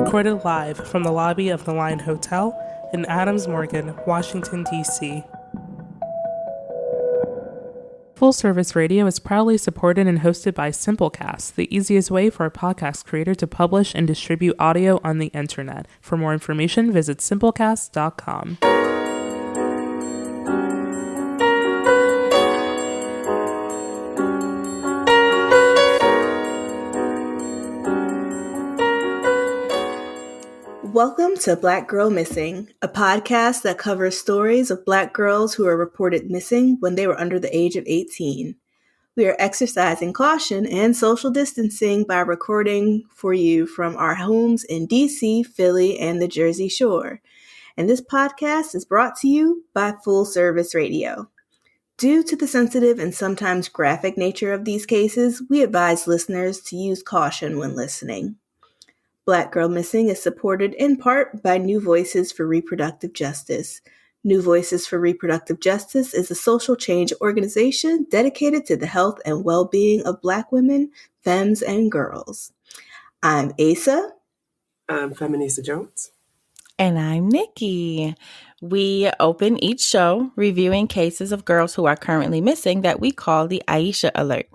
recorded live from the lobby of the Line Hotel in Adams Morgan, Washington, D.C. Full Service Radio is proudly supported and hosted by Simplecast, the easiest way for a podcast creator to publish and distribute audio on the internet. For more information, visit simplecast.com. Welcome to Black Girl Missing, a podcast that covers stories of Black girls who are reported missing when they were under the age of 18. We are exercising caution and social distancing by recording for you from our homes in DC, Philly, and the Jersey Shore. And this podcast is brought to you by Full Service Radio. Due to the sensitive and sometimes graphic nature of these cases, we advise listeners to use caution when listening. Black Girl Missing is supported in part by New Voices for Reproductive Justice. New Voices for Reproductive Justice is a social change organization dedicated to the health and well-being of Black women, femmes, and girls. I'm Asa. I'm Feminista Jones. And I'm Nikki. We open each show reviewing cases of girls who are currently missing that we call the Aisha Alert.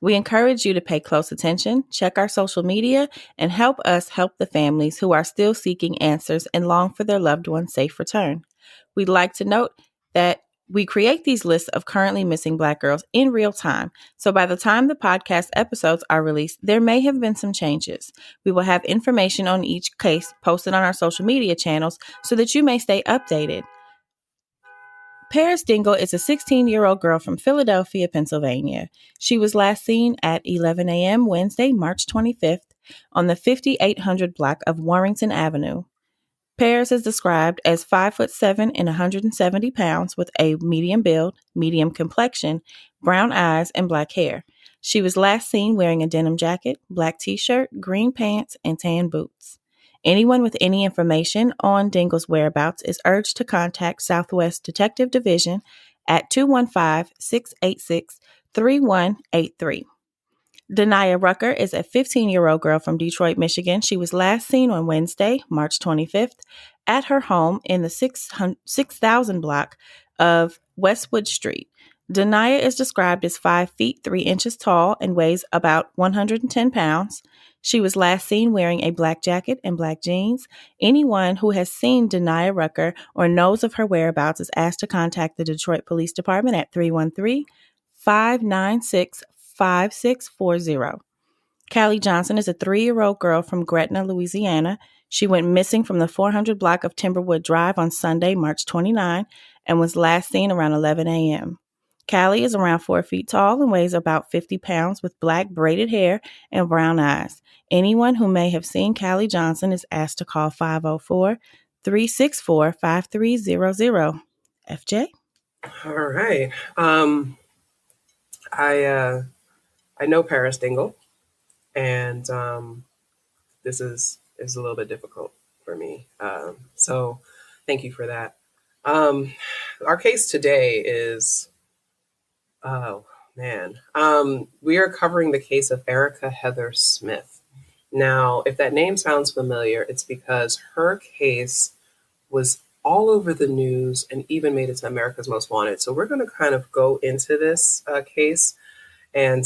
We encourage you to pay close attention, check our social media, and help us help the families who are still seeking answers and long for their loved one's safe return. We'd like to note that we create these lists of currently missing Black girls in real time. So by the time the podcast episodes are released, there may have been some changes. We will have information on each case posted on our social media channels so that you may stay updated. Paris Dingle is a 16-year-old girl from Philadelphia, Pennsylvania. She was last seen at 11 a.m. Wednesday, March 25th, on the 5800 block of Warrington Avenue. Paris is described as 5'7" and 170 pounds with a medium build, medium complexion, brown eyes, and black hair. She was last seen wearing a denim jacket, black t-shirt, green pants, and tan boots. Anyone with any information on Dingle's whereabouts is urged to contact Southwest Detective Division at 215-686-3183. Denia Rucker is a 15-year-old girl from Detroit, Michigan. She was last seen on Wednesday, March 25th, at her home in the 6000 block of Westwood Street. Denia is described as 5 feet 3 inches tall and weighs about 110 pounds. She was last seen wearing a black jacket and black jeans. Anyone who has seen Denia Rucker or knows of her whereabouts is asked to contact the Detroit Police Department at 313-596-5640. Callie Johnson is a 3-year-old girl from Gretna, Louisiana. She went missing from the 400 block of Timberwood Drive on Sunday, March 29, and was last seen around 11 a.m. Callie is around 4 feet tall and weighs about 50 pounds with black braided hair and brown eyes. Anyone who may have seen Callie Johnson is asked to call 504-364-5300. FJ? All right. I know Paris Dingle, and this is a little bit difficult for me. So thank you for that. Our case today is, oh man, we are covering the case of Erica Heather Smith. Now, if that name sounds familiar, it's because her case was all over the news and even made it to America's Most Wanted. So we're going to kind of go into this case, and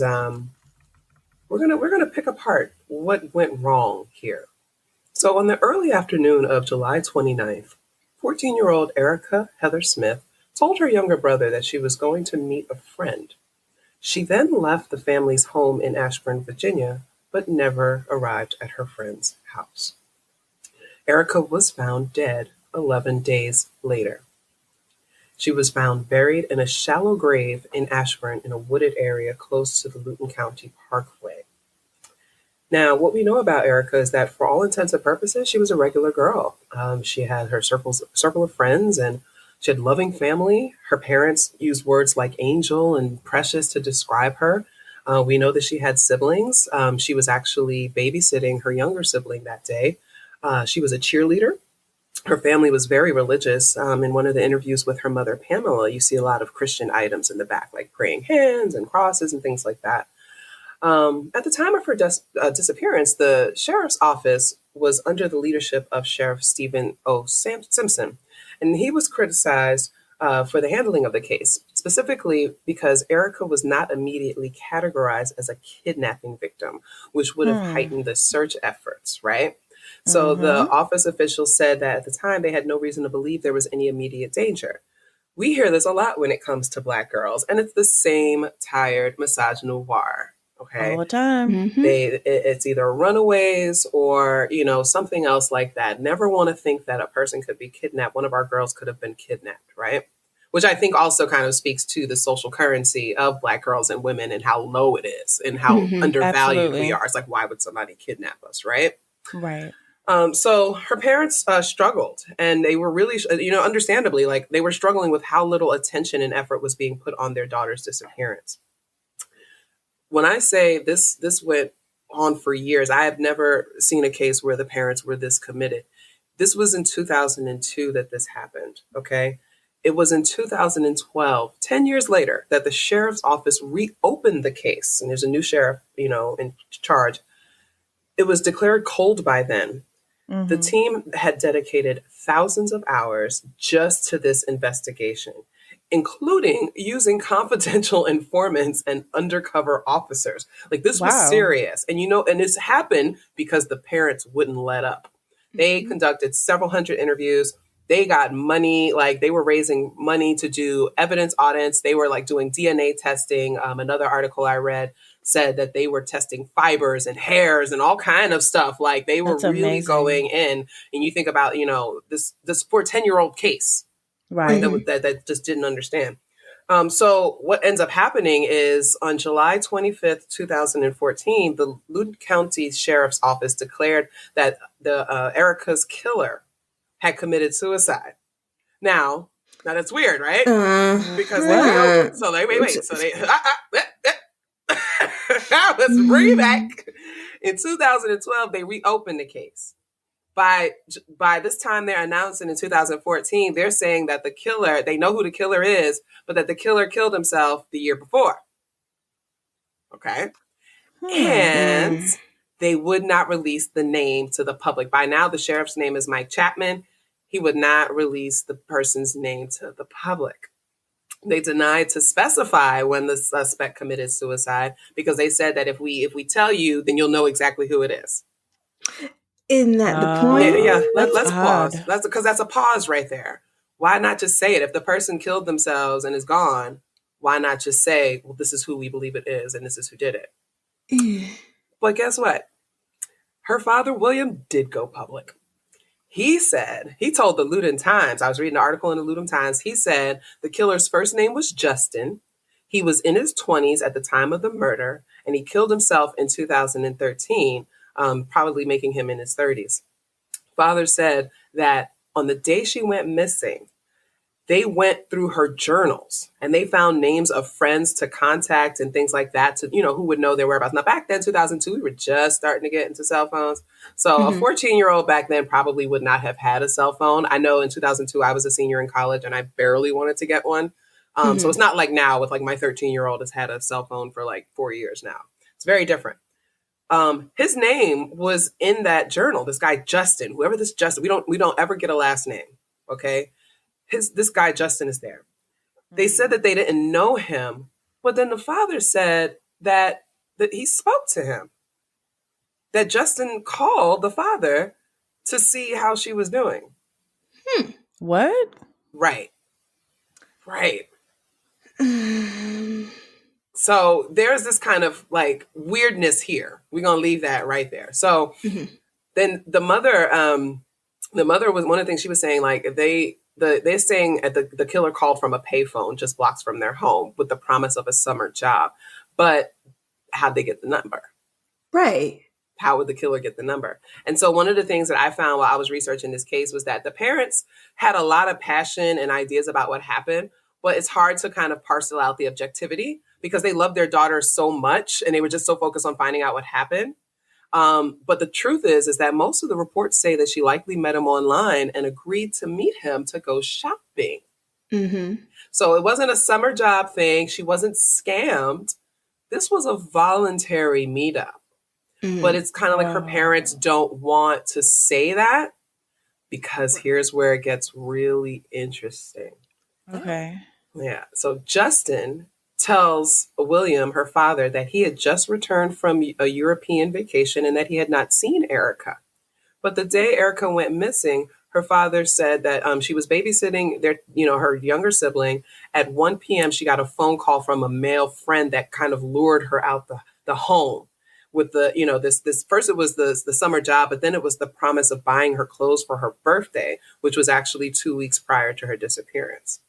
we're going to pick apart what went wrong here. So on the early afternoon of July 29th, 14-year-old Erica Heather Smith told her younger brother that she was going to meet a friend. She then left the family's home in Ashburn, Virginia, but never arrived at her friend's house. Erica was found dead 11 days later. She was found buried in a shallow grave in Ashburn in a wooded area close to the Loudoun County Parkway. Now, what we know about Erica is that for all intents and purposes, she was a regular girl. She had her circle of friends, and she had loving family. Her parents used words like angel and precious to describe her. We know that she had siblings. She was actually babysitting her younger sibling that day. She was a cheerleader. Her family was very religious. In one of the interviews with her mother, Pamela, you see a lot of Christian items in the back, like praying hands and crosses and things like that. At the time of her disappearance, the sheriff's office was under the leadership of Sheriff Stephen O. Simpson, and he was criticized for the handling of the case, specifically because Erica was not immediately categorized as a kidnapping victim, which would have heightened the search efforts, right? So the office officials said that at the time they had no reason to believe there was any immediate danger. We hear this a lot when it comes to Black girls, and it's the same tired misogynoir. Okay, all the time. It's either runaways or something else like that. Never want to think that a person could be kidnapped. One of our girls could have been kidnapped, right? Which I think also kind of speaks to the social currency of Black girls and women and how low it is and how undervalued Absolutely. we are. It's like, why would somebody kidnap us, right? Right. So her parents struggled, and they were really, understandably, like they were struggling with how little attention and effort was being put on their daughter's disappearance. When I say this went on for years, I have never seen a case where the parents were this committed. This was in 2002 that this happened, okay? It was in 2012, 10 years later, that the sheriff's office reopened the case, and there's a new sheriff, in charge. It was declared cold by then. The team had dedicated thousands of hours just to this investigation, including using confidential informants and undercover officers. Like this was serious. And and this happened because the parents wouldn't let up. They conducted several hundred interviews. They got money, like they were raising money to do evidence audits. They were like doing DNA testing. Another article I read said that they were testing fibers and hairs and all kind of stuff. Like they were really amazing. going in. And you think about, this poor 10-year-old case, right? That just didn't understand. So what ends up happening is on July 25th, 2014, the Loudoun County Sheriff's Office declared that the Erica's killer had committed suicide. Now that's weird, right? Because let's bring it back. In 2012, they reopened the case. By this time, they're announcing in 2014, they're saying that the killer, they know who the killer is, but that the killer killed himself the year before. Okay. And they would not release the name to the public. By now, the sheriff's name is Mike Chapman. He would not release the person's name to the public. They denied to specify when the suspect committed suicide because they said that if we tell you, then you'll know exactly who it is. Isn't that the point? Yeah, let's pause. Because that's a pause right there. Why not just say it? If the person killed themselves and is gone, why not just say, well, this is who we believe it is and this is who did it? But guess what? Her father, William, did go public. He told the Loudoun Times, I was reading an article in the Loudoun Times, he said the killer's first name was Justin. He was in his 20s at the time of the murder, and he killed himself in 2013, probably making him in his 30s. Father said that on the day she went missing, they went through her journals and they found names of friends to contact and things like that to, who would know their whereabouts. Now, back then, 2002, we were just starting to get into cell phones. So a 14-year-old back then probably would not have had a cell phone. I know in 2002, I was a senior in college and I barely wanted to get one. So it's not like now with like my 13-year-old has had a cell phone for like 4 years now. It's very different. His name was in that journal. This guy, Justin, whoever this Justin, we don't ever get a last name. Okay. This guy, Justin, is there. They said that they didn't know him, but then the father said that he spoke to him, that Justin called the father to see how she was doing. What? Right. So there's this kind of like weirdness here. We're going to leave that right there. So then the mother was, one of the things she was saying, like they're saying the killer called from a payphone just blocks from their home with the promise of a summer job. But how'd they get the number? Right. How would the killer get the number? And so one of the things that I found while I was researching this case was that the parents had a lot of passion and ideas about what happened, but it's hard to kind of parcel out the objectivity because they loved their daughter so much and they were just so focused on finding out what happened. But the truth is that most of the reports say that she likely met him online and agreed to meet him to go shopping. So it wasn't a summer job thing. She wasn't scammed. This was a voluntary meetup. But it's kind of like her parents don't want to say that because here's where it gets really interesting. Okay. Yeah. So Justin tells William, her father, that he had just returned from a European vacation and that he had not seen Erica. But the day Erica went missing, her father said that she was babysitting her younger sibling. At 1 p.m., she got a phone call from a male friend that kind of lured her out the home with this first it was the summer job, but then it was the promise of buying her clothes for her birthday, which was actually 2 weeks prior to her disappearance.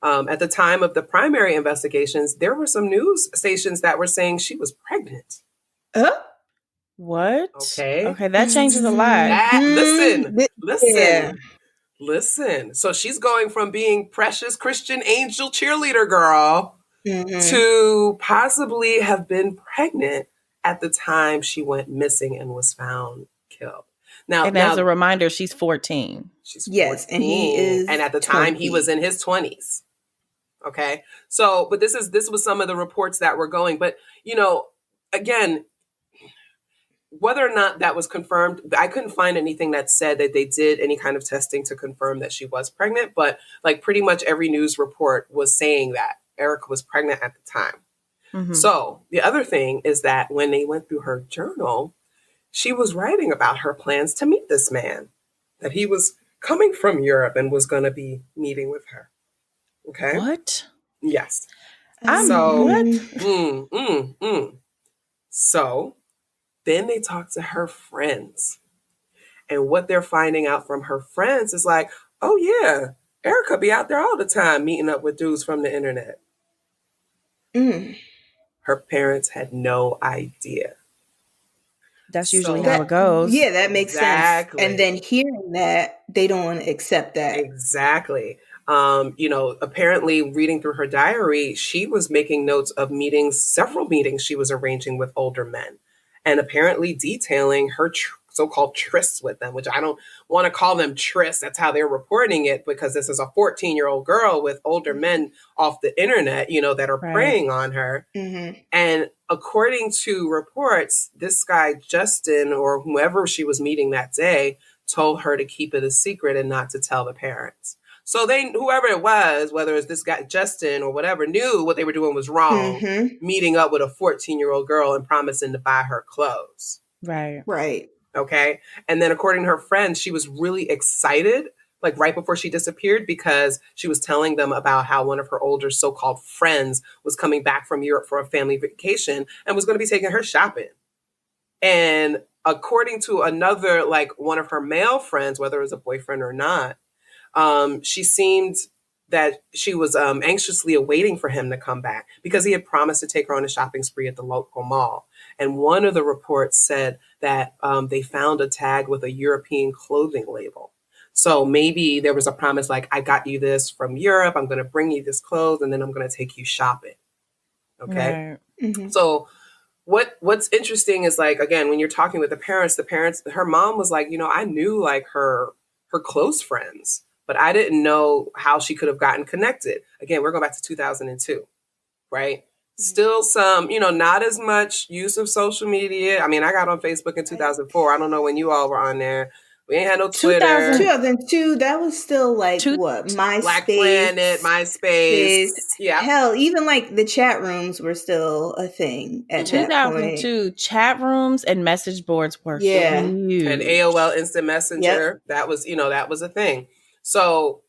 At the time of the primary investigations, there were some news stations that were saying she was pregnant. What? Okay. Okay, that changes a lot. Listen. So she's going from being precious Christian angel cheerleader girl to possibly have been pregnant at the time she went missing and was found killed. Now, as a reminder, she's 14. She's 14. Yes, and he is and at the 20. time he was in his 20s. Okay. So, but this was some of the reports that were going. But, again, whether or not that was confirmed, I couldn't find anything that said that they did any kind of testing to confirm that she was pregnant. But like pretty much every news report was saying that Erica was pregnant at the time. Mm-hmm. So the other thing is that when they went through her journal, she was writing about her plans to meet this man, that he was coming from Europe and was going to be meeting with her. Okay. What? Yes. What? So then they talk to her friends. And what they're finding out from her friends is like, oh yeah, Erica be out there all the time meeting up with dudes from the internet. Her parents had no idea. That's usually how it goes. Yeah, that makes sense. And then hearing that, they don't want to accept that. Exactly. Apparently reading through her diary, she was making notes of several meetings she was arranging with older men, and apparently detailing her so-called trysts with them, which I don't want to call them trysts. That's how they're reporting it, because this is a 14-year-old girl with older men off the internet, that are preying on her. Mm-hmm. And according to reports, this guy, Justin, or whoever she was meeting that day, told her to keep it a secret and not to tell the parents. So whoever it was, whether it's this guy, Justin, or whatever, knew what they were doing was wrong, meeting up with a 14-year-old girl and promising to buy her clothes. Right. Okay. And then according to her friends, she was really excited, like right before she disappeared, because she was telling them about how one of her older so-called friends was coming back from Europe for a family vacation and was going to be taking her shopping. And according to another, like one of her male friends, whether it was a boyfriend or not, she seemed that she was anxiously awaiting for him to come back because he had promised to take her on a shopping spree at the local mall. And one of the reports said that they found a tag with a European clothing label. So maybe there was a promise like, I got you this from Europe. I'm going to bring you this clothes and then I'm going to take you shopping. Okay. Right. Mm-hmm. So what's interesting is, like, again, when you're talking with the parents, her mom was like, I knew like her close friends, but I didn't know how she could have gotten connected. Again, we're going back to 2002, right? Mm-hmm. Still some, not as much use of social media. I mean, I got on Facebook in 2004. I don't know when you all were on there. We ain't had no Twitter. 2002, that was still like what? MySpace. Black Planet, MySpace. Yeah. Hell, even like the chat rooms were still a thing at that point. 2002, chat rooms and message boards were huge. And AOL Instant Messenger, that was a thing. So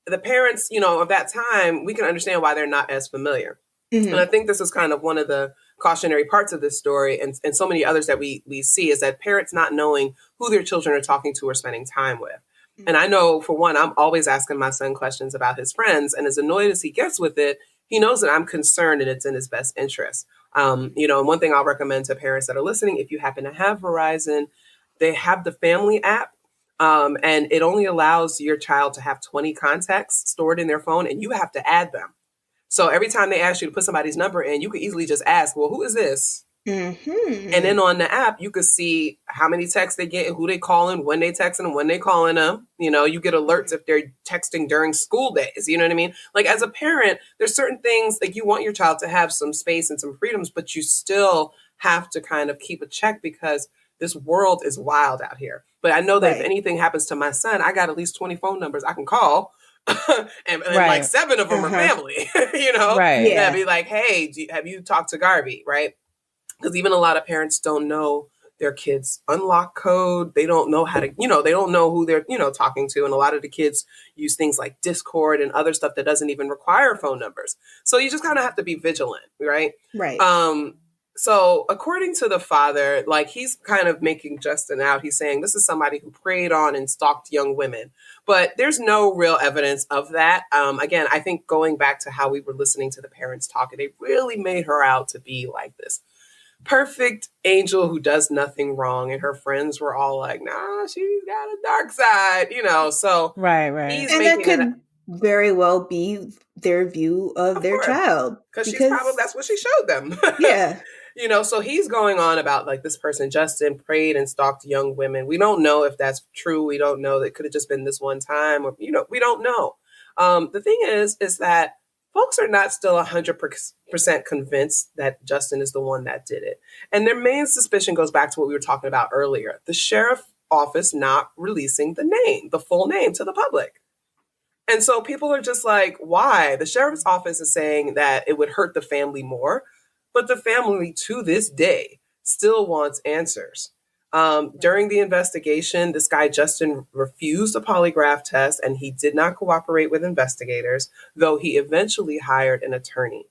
the parents, of that time, we can understand why they're not as familiar. Mm-hmm. And I think this is kind of one of the cautionary parts of this story, and so many others that we see, is that parents not knowing who their children are talking to or spending time with. Mm-hmm. And I know, for one, I'm always asking my son questions about his friends, and as annoyed as he gets with it, he knows that I'm concerned and it's in his best interest. And one thing I'll recommend to parents that are listening, if you happen to have Verizon, they have the Family app. And it only allows your child to have 20 contacts stored in their phone, and you have to add them. So every time they ask you to put somebody's number in, you could easily just ask, well, who is this? Mm-hmm. And then on the app, you could see how many texts they get, who they calling, when they texting them, when they calling them. You get alerts if they're texting during school days. You know what I mean? Like, as a parent, there's certain things, like, you want your child to have some space and some freedoms, but you still have to kind of keep a check because this world is wild out here. But I know that if anything happens to my son, I got at least 20 phone numbers I can call. and like 7 of them are family, Right. that'd be like, hey, have you talked to Garvey? Right. Because even a lot of parents don't know their kids' unlock code. They don't know how to, they don't know who they're, talking to. And a lot of the kids use things like Discord and other stuff that doesn't even require phone numbers. So you just kind of have to be vigilant, right? Right. So according to the father, like he's kind of making Justin out. He's saying this is somebody who preyed on and stalked young women, but there's no real evidence of that. Again, I think going back to how we were listening to the parents talk, they really made her out to be like this perfect angel who does nothing wrong. And her friends were all like, nah, she's got a dark side, so right. He's and making that could very well be their view of their child. Because she's probably, that's what she showed them. Yeah. So he's going on about like this person, Justin, preyed and stalked young women. We don't know if that's true. We don't know. That could have just been this one time, or, we don't know. The thing is that folks are not still 100% convinced that Justin is the one that did it. And their main suspicion goes back to what we were talking about earlier. The sheriff's office not releasing the full name to the public. And so people are just like, why? The sheriff's office is saying that it would hurt the family more, but the family to this day still wants answers. During the investigation, this guy, Justin, refused a polygraph test and he did not cooperate with investigators, though he eventually hired an attorney.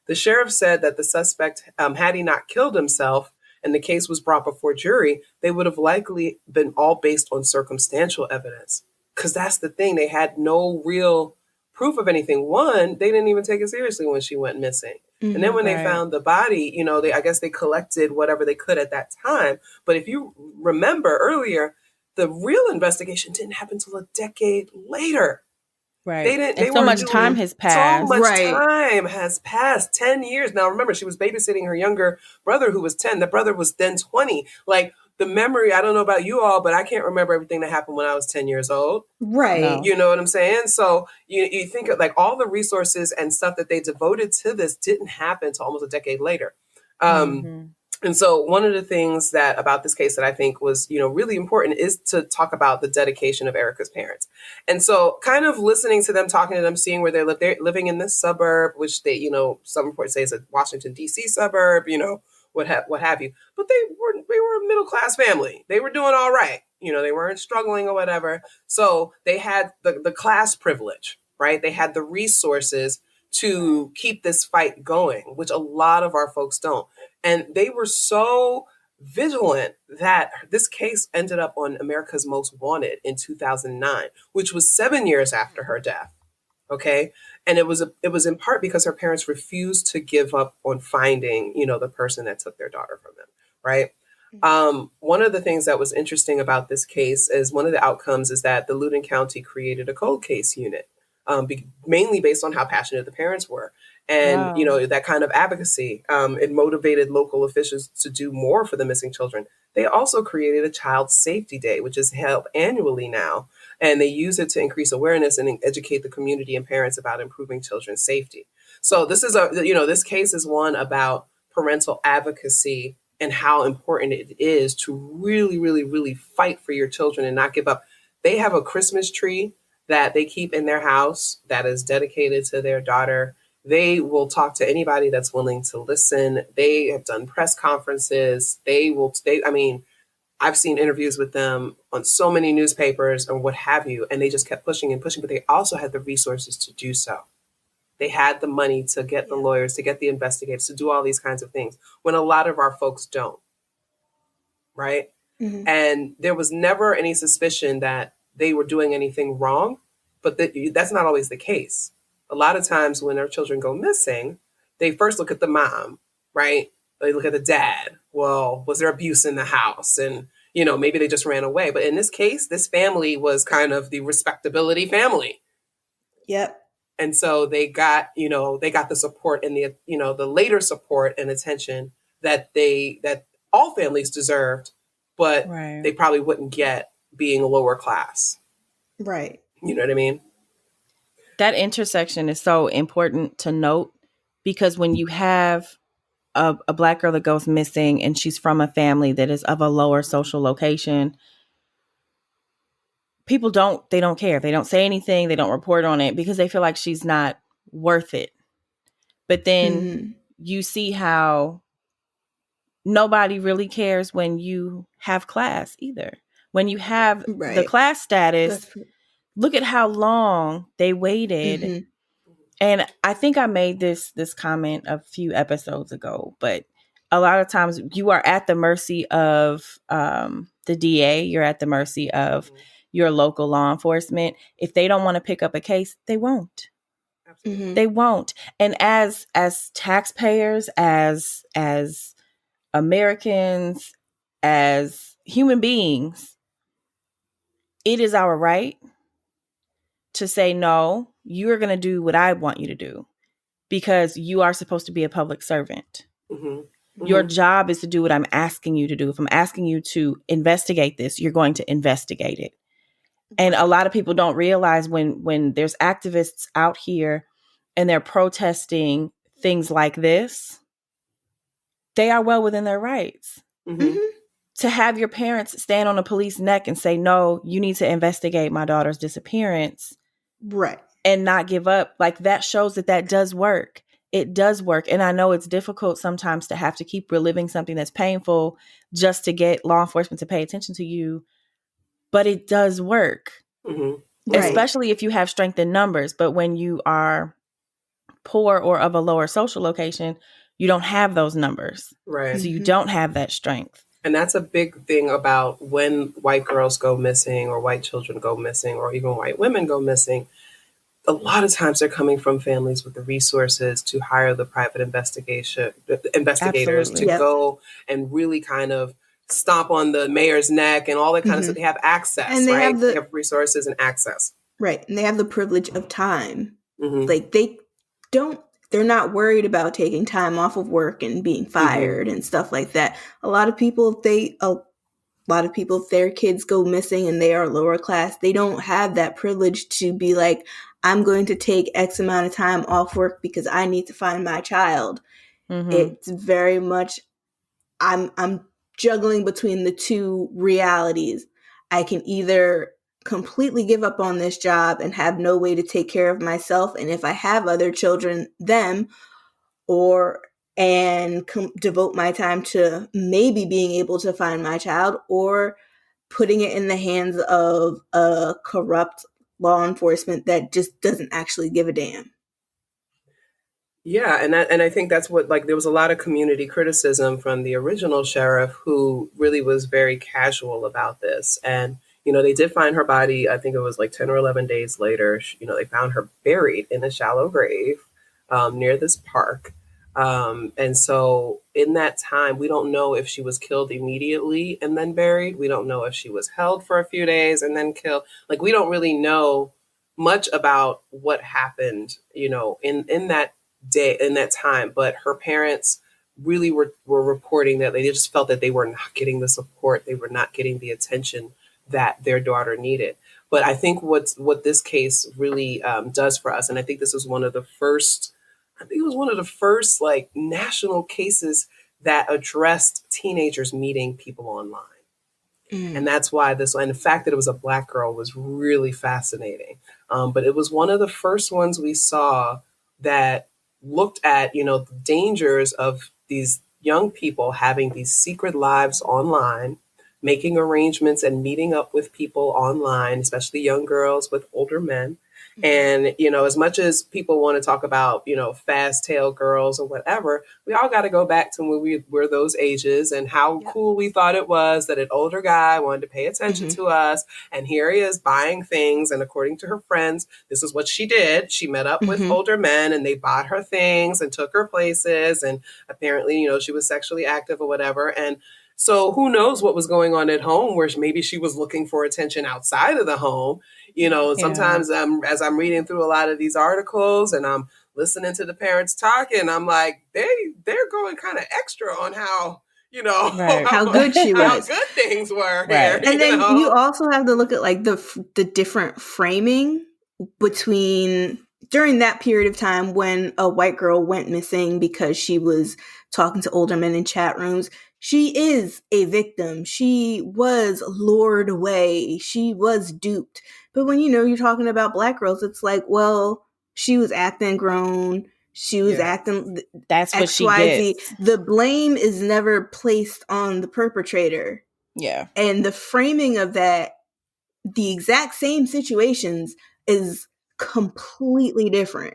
The sheriff said that the suspect, had he not killed himself and the case was brought before jury, they would have likely been all based on circumstantial evidence. Because that's the thing. They had no real proof of anything. One, they didn't even take it seriously when she went missing. And then when they found the body, I guess they collected whatever they could at that time. But if you remember earlier, the real investigation didn't happen until a decade later. Right. They didn't. And so much time has passed. So much time has passed. 10 years. Now, remember, she was babysitting her younger brother who was 10. The brother was then 20. Like, the memory, I don't know about you all, but I can't remember everything that happened when I was 10 years old. Right. No. You know what I'm saying? So you think of like all the resources and stuff that they devoted to this didn't happen until almost a decade later. And so one of the things that about this case that I think was, really important is to talk about the dedication of Erica's parents. And so kind of listening to them, talking to them, seeing where they live. They're living in this suburb, which they, some reports say is a Washington, D.C. suburb, what have you. But they were a middle-class family. They were doing all right. They weren't struggling or whatever. So they had the class privilege, right? They had the resources to keep this fight going, which a lot of our folks don't. And they were so vigilant that this case ended up on America's Most Wanted in 2009, which was 7 years after her death. Okay. And it was in part because her parents refused to give up on finding, the person that took their daughter from them. Right. One of the things that was interesting about this case is one of the outcomes is that the Loudoun County created a cold case unit, mainly based on how passionate the parents were. And, that kind of advocacy, it motivated local officials to do more for the missing children. They also created a Child Safety Day, which is held annually now. And they use it to increase awareness and educate the community and parents about improving children's safety. So this is this case is one about parental advocacy and how important it is to really, really, really fight for your children and not give up. They have a Christmas tree that they keep in their house that is dedicated to their daughter. They will talk to anybody that's willing to listen. They have done press conferences. I've seen interviews with them on so many newspapers or what have you, and they just kept pushing and pushing, but they also had the resources to do so. They had the money to get the lawyers, to get the investigators, to do all these kinds of things when a lot of our folks don't. Right. Mm-hmm. And there was never any suspicion that they were doing anything wrong, but that's not always the case. A lot of times when our children go missing, they first look at the mom, right? They look at the dad. Well, was there abuse in the house? And, maybe they just ran away. But in this case, this family was kind of the respectability family. Yep. And so they got the support and the later support and attention that all families deserved, but they probably wouldn't get being a lower class. Right. You know what I mean? That intersection is so important to note because when you have a Black girl that goes missing and she's from a family that is of a lower social location, people don't care. They don't say anything. They don't report on it because they feel like she's not worth it. But then you see how nobody really cares when you have class either. When you have the class status, look at how long they waited. And I think I made this comment a few episodes ago, but a lot of times you are at the mercy of the DA. You're at the mercy of your local law enforcement. If they don't want to pick up a case, they won't. They won't. And as taxpayers, as Americans, as human beings, it is our right to say, no, you are going to do what I want you to do because you are supposed to be a public servant. Your job is to do what I'm asking you to do. If I'm asking you to investigate this, you're going to investigate it. And a lot of people don't realize when there's activists out here and they're protesting things like this, they are well within their rights. To have your parents stand on a police neck and say, no, you need to investigate my daughter's disappearance. Right. And not give up. Like that shows that does work. It does work. And I know it's difficult sometimes to have to keep reliving something that's painful just to get law enforcement to pay attention to you. But it does work. Especially if you have strength in numbers. But when you are poor or of a lower social location, you don't have those numbers. Right. So you don't have that strength. And that's a big thing about when white girls go missing or white children go missing or even white women go missing. A lot of times they're coming from families with the resources to hire the private investigators Absolutely. to go and really kind of stomp on the mayor's neck and all that kind of stuff. They have access, and they right? they have resources and access. Right. And they have the privilege of time. Like they're not worried about taking time off of work and being fired and stuff like that. A lot of people, if their kids go missing and they are lower class, they don't have that privilege to be like, I'm going to take X amount of time off work because I need to find my child. It's very much, I'm juggling between the two realities. I can either completely give up on this job and have no way to take care of myself, and if I have other children, them, devote my time to maybe being able to find my child, or putting it in the hands of a corrupt law enforcement that just doesn't actually give a damn. Yeah, and I think that's what, like, there was a lot of community criticism from the original sheriff who really was very casual about this. And, they did find her body, I think it was like 10 or 11 days later. They found her buried in a shallow grave near this park. And so in that time, we don't know if she was killed immediately and then buried. We don't know if she was held for a few days and then killed. Like, we don't really know much about what happened, in that day, in that time. But her parents really were reporting that they just felt that they were not getting the support. They were not getting the attention that their daughter needed. But I think what this case really does for us, and I think this was one of the first like national cases that addressed teenagers meeting people online. And that's why and the fact that it was a Black girl was really fascinating. But it was one of the first ones we saw that looked at, the dangers of these young people having these secret lives online, making arrangements and meeting up with people online, especially young girls with older men. And, as much as people want to talk about, fast tail girls or whatever, we all got to go back to when we were those ages and how cool we thought it was that an older guy wanted to pay attention to us. And here he is buying things. And according to her friends, this is what she did. She met up with older men and they bought her things and took her places. And apparently, she was sexually active or whatever. And so who knows what was going on at home, where maybe she was looking for attention outside of the home. Sometimes as I'm reading through a lot of these articles and I'm listening to the parents talking, I'm like, they're going kind of extra on how, how good she was, how good things were here. And then you also have to look at like the different framing between during that period of time when a white girl went missing because she was talking to older men in chat rooms. She is a victim. She was lured away. She was duped. But when, you're talking about Black girls, it's like, well, she was acting grown. She was acting that's what she XYZ. gets. The blame is never placed on the perpetrator. Yeah. And the framing of that, the exact same situations, is completely different.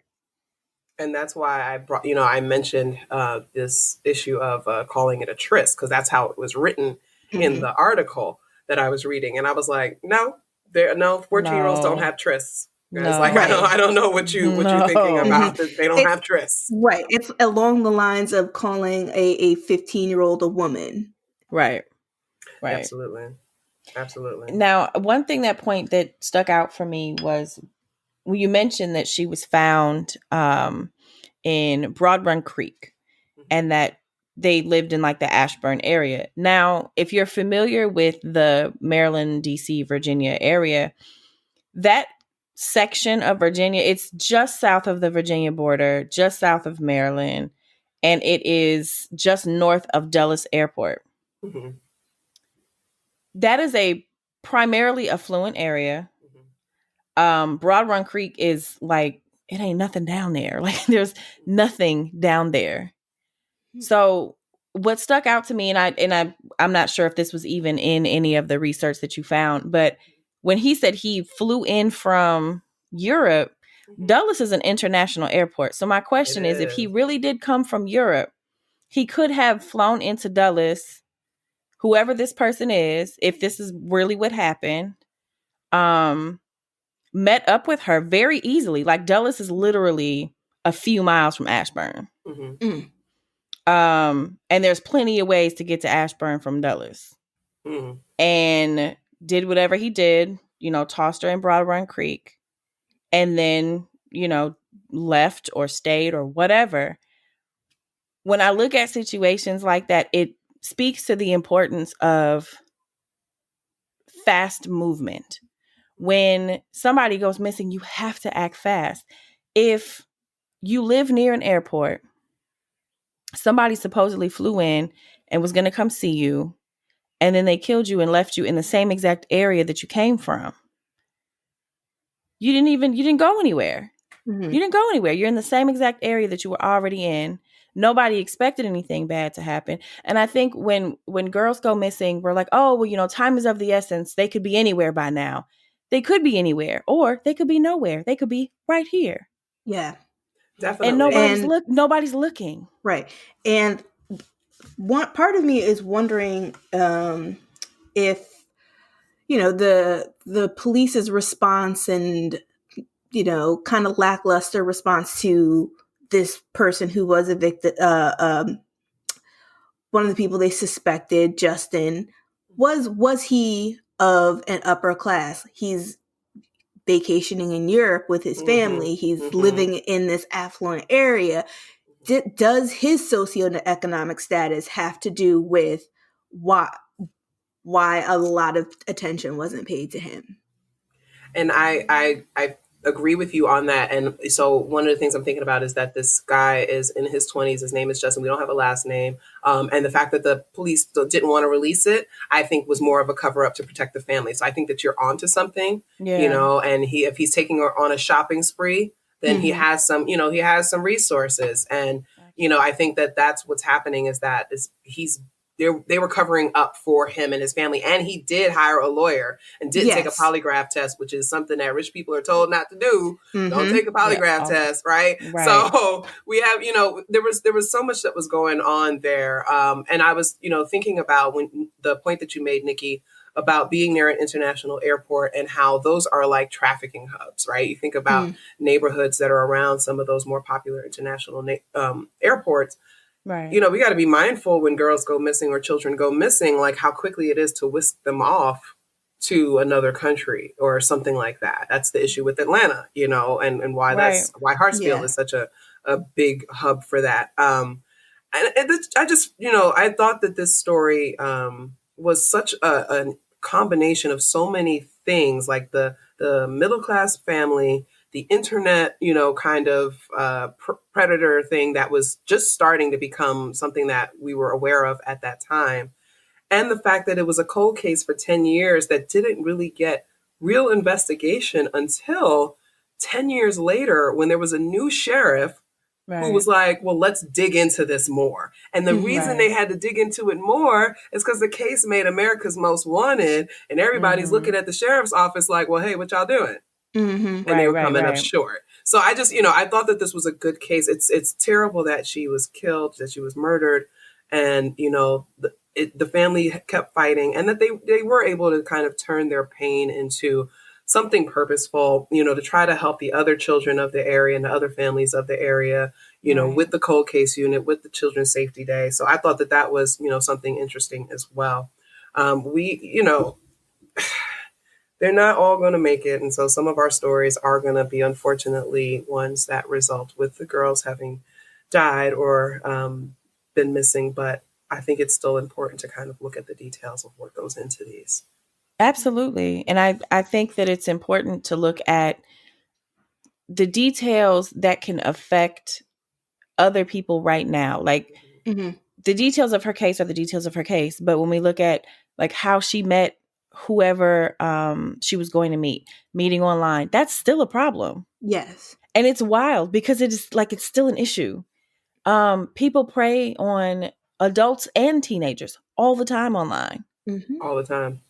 And that's why I brought, I mentioned this issue of calling it a tryst, because that's how it was written in the article that I was reading. And I was like, no, 14-year-olds don't have trysts. Guys, like, Right. I don't know what you're thinking about. They don't have trysts. Right. It's along the lines of calling a 15-year-old a woman. Right. Absolutely. Now, one thing that stuck out for me was when you mentioned that she was found in Broad Run Creek, and that they lived in like the Ashburn area. Now, if you're familiar with the Maryland, DC, Virginia area, that section of Virginia, it's just south of the Virginia border, just south of Maryland, and it is just north of Dulles Airport. Mm-hmm. That is a primarily affluent area. Broad Run Creek is like, it ain't nothing down there. Like, there's nothing down there. So what stuck out to me, I'm not sure if this was even in any of the research that you found, but when he said he flew in from Europe, Dulles is an international airport. So my question is, if he really did come from Europe, he could have flown into Dulles, whoever this person is, if this is really what happened, met up with her very easily. Like, Dulles is literally a few miles from Ashburn. And there's plenty of ways to get to Ashburn from Dulles. And did whatever he did, tossed her in Broad Run Creek, and then, left or stayed or whatever. When I look at situations like that, it speaks to the importance of fast movement. When somebody goes missing, you have to act fast. If you live near an airport, somebody supposedly flew in and was going to come see you, and then they killed you and left you in the same exact area that you came from. You didn't go anywhere. You didn't go anywhere. You're in the same exact area that you were already in. Nobody expected anything bad to happen. And I think when girls go missing, we're like, oh, well, time is of the essence. They could be anywhere by now. They could be anywhere, or they could be nowhere. They could be right here. Yeah. Definitely. And nobody's looking. Right. And one part of me is wondering if, the police's response and, kind of lackluster response to this person who was a victim, one of the people they suspected, Justin, was he of an upper class? He's vacationing in Europe with his family. He's living in this affluent area. Does his socioeconomic status have to do with why a lot of attention wasn't paid to him? And I agree with you on that. And so one of the things I'm thinking about is that this guy is in his 20s. His name is Justin. We don't have a last name. And the fact that the police didn't want to release it, I think was more of a cover up to protect the family. So I think that you're onto something, and if he's taking her on a shopping spree, then he has some, he has some resources. And, I think that that's what's happening is that they were covering up for him and his family. And he did hire a lawyer and did take a polygraph test, which is something that rich people are told not to do. Don't take a polygraph test, right? So we have, there was so much that was going on there. And I was, thinking about when the point that you made, Nikki, about being near an international airport and how those are like trafficking hubs, right? You think about neighborhoods that are around some of those more popular international airports. Right. We got to be mindful when girls go missing or children go missing, like how quickly it is to whisk them off to another country or something like that. That's the issue with Atlanta, and why why Hartsfield is such a big hub for that. And I just, I thought that this story was such a combination of so many things, like the middle class family the internet, kind of predator thing that was just starting to become something that we were aware of at that time. And the fact that it was a cold case for 10 years that didn't really get real investigation until 10 years later when there was a new sheriff who was like, well, let's dig into this more. And the reason they had to dig into it more is because the case made America's Most Wanted, and everybody's looking at the sheriff's office like, well, hey, what y'all doing? And they were coming up short. So I just, I thought that this was a good case. It's terrible that she was killed, that she was murdered. And, the family kept fighting, and that they were able to kind of turn their pain into something purposeful, to try to help the other children of the area and the other families of the area, with the cold case unit, with the Children's Safety Day. So I thought that was, something interesting as well. They're not all going to make it. And so some of our stories are going to be, unfortunately, ones that result with the girls having died or been missing. But I think it's still important to kind of look at the details of what goes into these. Absolutely. And I think that it's important to look at the details that can affect other people right now. Like the details of her case are the details of her case. But when we look at like how she met whoever she was going to meeting online, that's still a problem. Yes. And it's wild because it is like, it's still an issue. People prey on adults and teenagers all the time online. All the time.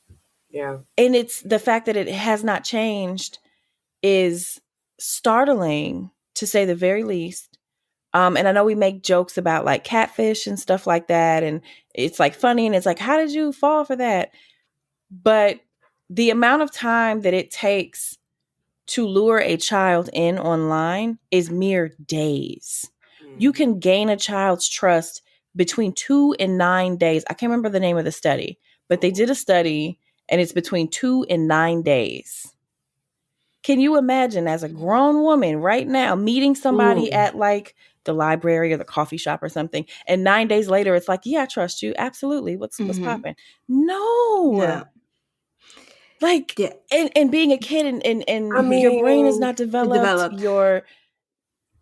Yeah. And it's the fact that it has not changed is startling, to say the very least. And I know we make jokes about like catfish and stuff like that. And it's like funny. And it's like, how did you fall for that? But the amount of time that it takes to lure a child in online is mere days. You can gain a child's trust between 2 and 9 days. I can't remember the name of the study, but they did a study and it's between 2 and 9 days. Can you imagine as a grown woman right now meeting somebody at like the library or the coffee shop or something, and 9 days later it's like, yeah, I trust you. Absolutely. What's popping? No. Like, and being a kid and I mean, your brain is not developed.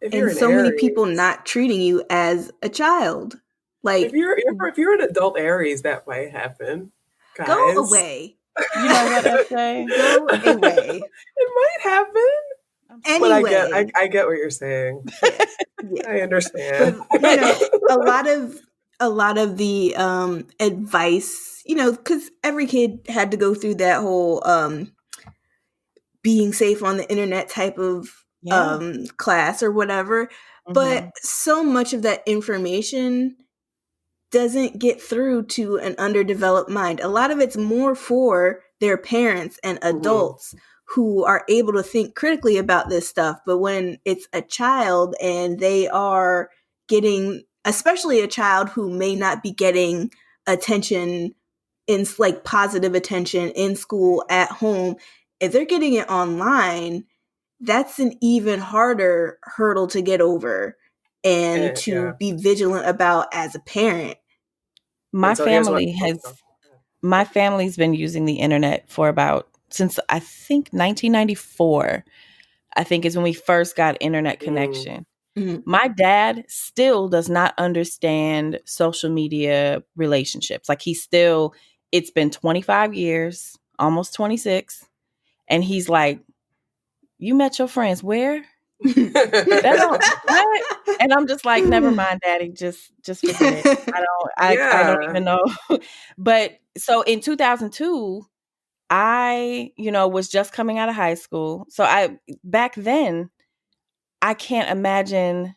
And so many people not treating you as a child. Like if you're an adult Aries, that might happen. Guys. Go away. You know what I say? Go away. It might happen. Anyway, but I get what you're saying. Yeah. I understand. But, a lot of the advice, because every kid had to go through that whole being safe on the internet type of class or whatever. But so much of that information doesn't get through to an underdeveloped mind. A lot of it's more for their parents and adults who are able to think critically about this stuff. But when it's a child and they are getting, especially a child who may not be getting attention in like positive attention in school, at home, if they're getting it online, that's an even harder hurdle to get over and to be vigilant about as a parent. My family's been using the internet for since I think 1994, I think is when we first got internet connection. My dad still does not understand social media relationships. Like it's been 25 years, almost 26. And he's like, you met your friends where? What? And I'm just like, never mind, Daddy. Just forget it. I don't even know. But so in 2002, I, was just coming out of high school. So back then, I can't imagine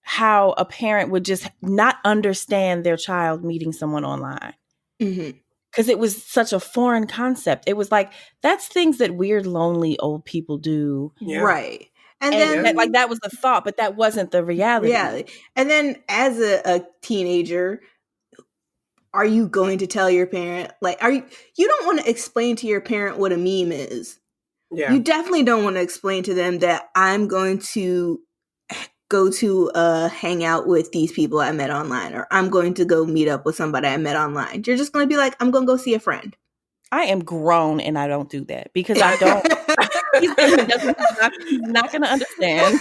how a parent would just not understand their child meeting someone online. Because it was such a foreign concept. It was like, that's things that weird, lonely old people do. Yeah. Right. And then that was the thought, but that wasn't the reality. And then as a teenager, are you going to tell your parent, like, you don't want to explain to your parent what a meme is. Yeah. You definitely don't want to explain to them that I'm going to go to hang out with these people I met online, or I'm going to go meet up with somebody I met online. You're just going to be like, I'm going to go see a friend. I am grown and I don't do that because I don't. He's not going to understand.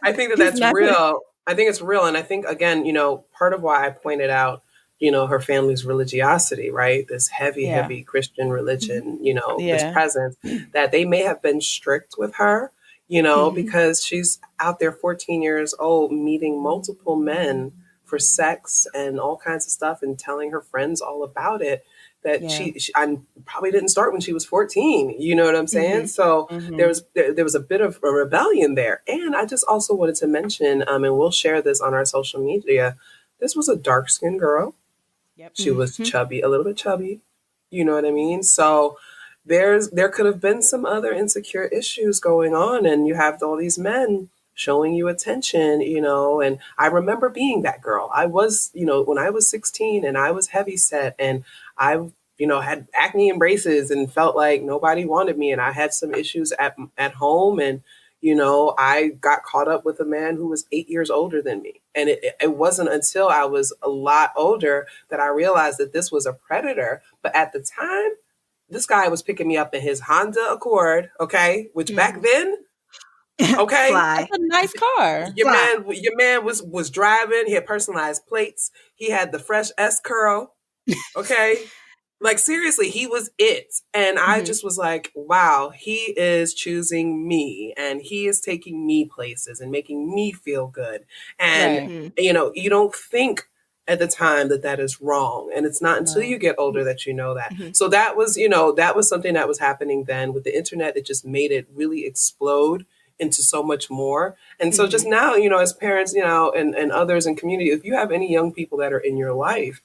I think that's real. I think it's real. And I think, again, part of why I pointed out, her family's religiosity, right? This heavy Christian religion, this presence, that they may have been strict with her, because she's out there 14 years old, meeting multiple men for sex and all kinds of stuff and telling her friends all about it. That she I probably didn't start when she was 14. You know what I'm saying? So there was a bit of a rebellion there. And I just also wanted to mention, and we'll share this on our social media, this was a dark-skinned girl. Yep. She was chubby, a little bit chubby. You know what I mean? So there could have been some other insecure issues going on, and you have all these men showing you attention, and I remember being that girl. I was, when I was 16 and I was heavy set and I, had acne and braces and felt like nobody wanted me. And I had some issues at home. And, I got caught up with a man who was 8 years older than me. And it wasn't until I was a lot older that I realized that this was a predator. But at the time, this guy was picking me up in his Honda Accord, okay, which back then, okay, that's a nice car. Your man was driving. He had personalized plates. He had the fresh S curl. Okay, like seriously, he was it. And I just was like, wow, he is choosing me, and he is taking me places and making me feel good. And you don't think at the time that is wrong, and it's not until you get older that you know that. So that was something that was happening then with the internet. It just made it really explode into so much more. And so just now, as parents, and others in community, if you have any young people that are in your life,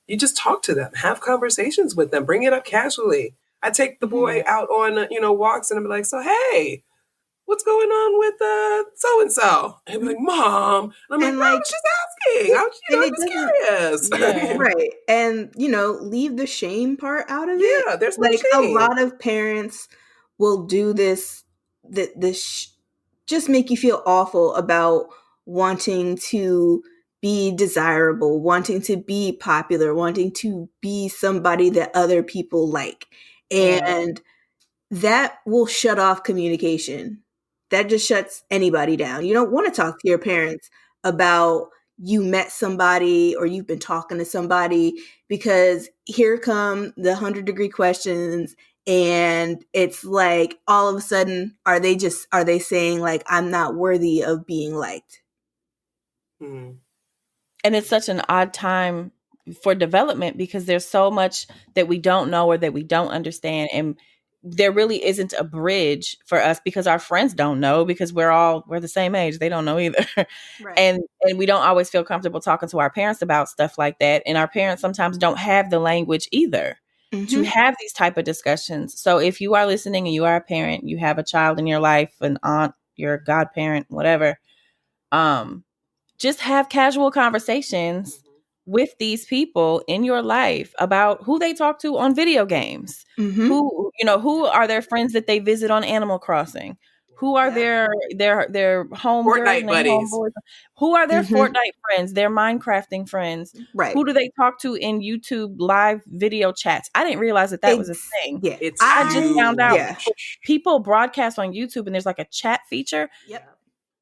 you just talk to them, have conversations with them, bring it up casually. I take the boy out on, walks, and I'm like, so, hey, what's going on with so-and-so? And he'll be like, Mom. And I'm like, I was just asking. I'm just curious. Yeah. Right. And, leave the shame part out of it. Yeah, there's no shame. A lot of parents will do this, just make you feel awful about wanting to be desirable, wanting to be popular, wanting to be somebody that other people like. And that will shut off communication. That just shuts anybody down. You don't want to talk to your parents about you met somebody or you've been talking to somebody, because here come the 100-degree questions. And it's like, all of a sudden, are they saying like, I'm not worthy of being liked? And it's such an odd time for development, because there's so much that we don't know or that we don't understand. And there really isn't a bridge for us, because our friends don't know, because we're the same age. They don't know either. Right. And we don't always feel comfortable talking to our parents about stuff like that. And our parents sometimes don't have the language either to have these type of discussions. So if you are listening and you are a parent, you have a child in your life, an aunt, your godparent, whatever, just have casual conversations with these people in your life about who they talk to on video games, who are their friends that they visit on Animal Crossing, who are their home Fortnite buddies, who are their Fortnite friends, their Minecrafting friends, right? Who do they talk to in YouTube live video chats? I didn't realize that was a thing. Yeah, I just found out people broadcast on YouTube, and there's like a chat feature. Yep.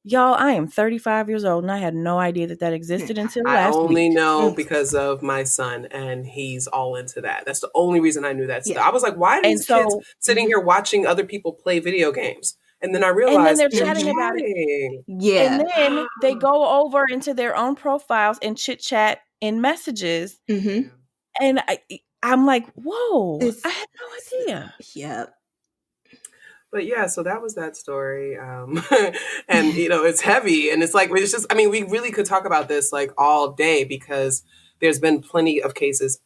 Y'all, I am 35 years old, and I had no idea that existed until last week. I only know because of my son, and he's all into that. That's the only reason I knew that stuff. I was like, why are these kids sitting here watching other people play video games? And then I realized, and then they're chatting about it. Yeah. And then they go over into their own profiles and chit-chat in messages. And I'm like, whoa, I had no idea. Yeah. But yeah, so that was that story. And, it's heavy, and it's just, we really could talk about this like all day, because there's been plenty of cases,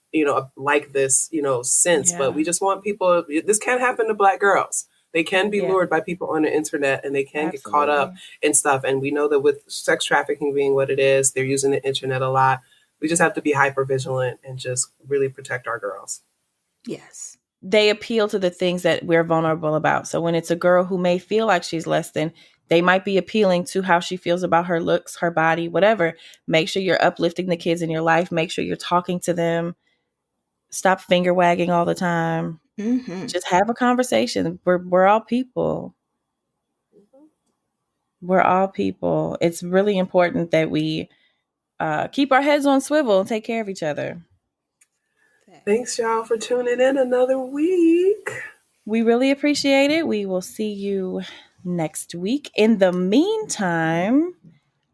like this, since, but we just want people, this can't happen to Black girls. They can be lured by people on the internet, and they can get caught up in stuff. And we know that with sex trafficking being what it is, they're using the internet a lot. We just have to be hyper vigilant and just really protect our girls. Yes. They appeal to the things that we're vulnerable about. So when it's a girl who may feel like she's less than, they might be appealing to how she feels about her looks, her body, whatever. Make sure you're uplifting the kids in your life. Make sure you're talking to them. Stop finger wagging all the time. Mm-hmm. Just have a conversation. We're all people. We're all people. It's really important that we keep our heads on swivel and take care of each other. Thanks, y'all, for tuning in another week. We really appreciate it. We will see you next week. In the meantime,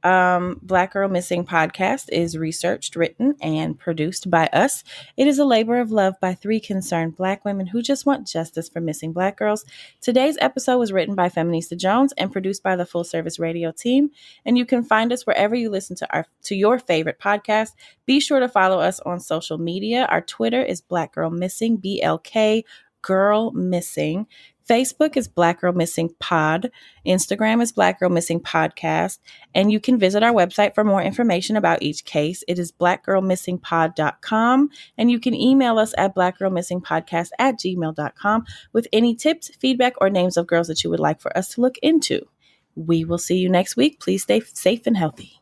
Black Girl Missing podcast is researched, written, and produced by us. It is a labor of love by 3 concerned Black women who just want justice for missing Black girls. Today's episode was written by Feminista Jones and produced by the Full Service Radio team. And you can find us wherever you listen to your favorite podcast. Be sure to follow us on social media. Our Twitter is Black Girl Missing, BLK Girl Missing. Facebook is Black Girl Missing Pod. Instagram is Black Girl Missing Podcast. And you can visit our website for more information about each case. It is blackgirlmissingpod.com. And you can email us at blackgirlmissingpodcast@gmail.com with any tips, feedback, or names of girls that you would like for us to look into. We will see you next week. Please stay safe and healthy.